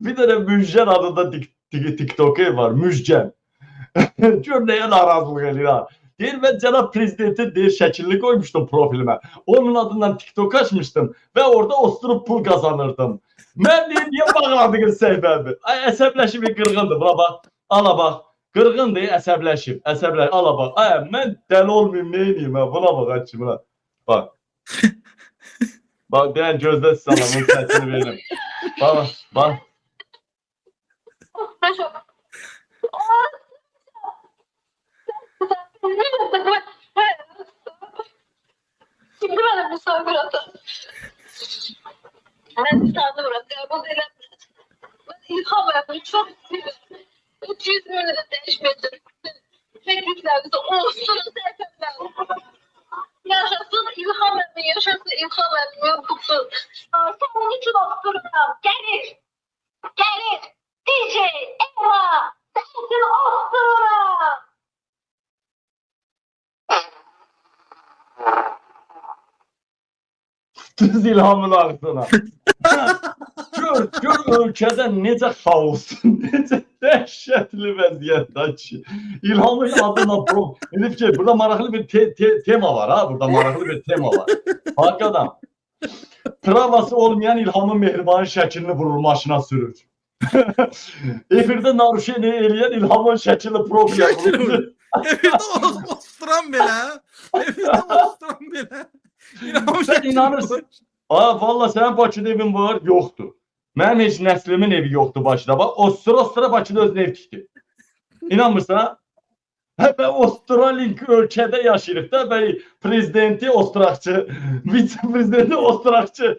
Bir tane Müjgan adında TikToker var. Müjgan. Gör neye narazılıq edir. Deyir ben cənab prezidentin deyir şəkilini koymuştum profilime. Onun adından TikTok açmıştım ve orada osturup pul kazanırdım. Ben deyir niye bağladınız səhvəmi? Ay əsəbləşib qırğındır. Buna bak. Ala bak. Qırğındır, əsəbləşib. Ala bak. Ay mən dəli olmayayım, neyiniyim ha? Buna bak açı buna. Bak. Bak ben gözdə salamın səsini verim. Bak. Bak. Şimdi bana misafir atar. Ben misafir bırakıyorum. Bu değil. Ben ilham yapmayı çok seviyorum. 300 milyon da değişmedim. Tekliflerimizi olsun efendim. Yaşasın ilham yapmayı, yaşasın ilham yapmayı. Mutlu. Sen onun için osturuyorum. Gelir. Gelir. DJ Eva. Sensin osturuyorum. Düz ilhamın ağzına. Gör ölkədə necə xaos, necə dəhşətli vəziyyətdə ki. İlhamın adına dedim ki, burada maraqlı bir tema var ha, burada maraqlı bir tema var. Hakikaten. Travası olmayan İlhamın Mehriban'ın şəklini vurur, maşına sürür. Efirdə naruşeni eləyən İlhamın şəklini profil vurur. Efirdə osturan belə. Efirdə osturan belə. Sen inanırsın. Aa, valla senin Bakıda evin var, yoktu. Mənim heç nəslimin evi yoktu Bakıda. Bak, ostura Bakıda özünə ev tikdi. İnanmırsan? Hə, Ostralink ölkədə yaşayırıq da, bəy prezidenti osturakçı, vitse-prezidenti osturakçı.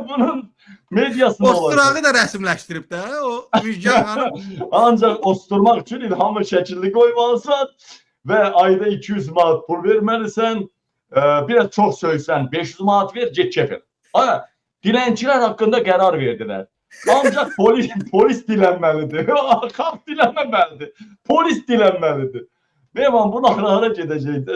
Bunun mediasında olacaq. Osturağı da rəsmləşdirib də, o Müjgan hanım. Ancaq osturmaq üçün İlhamın şəkilini qoymalısan və ayda 200 manat pul verməlisən. Biraz çok söysən 500 manat ver, get kefir. Dilenciler hakkında karar verdiler. Ancak polis dilənməlidir. Xalq dilənməməlidir. Polis dilənməlidir. Benim bu nahara gedəcək.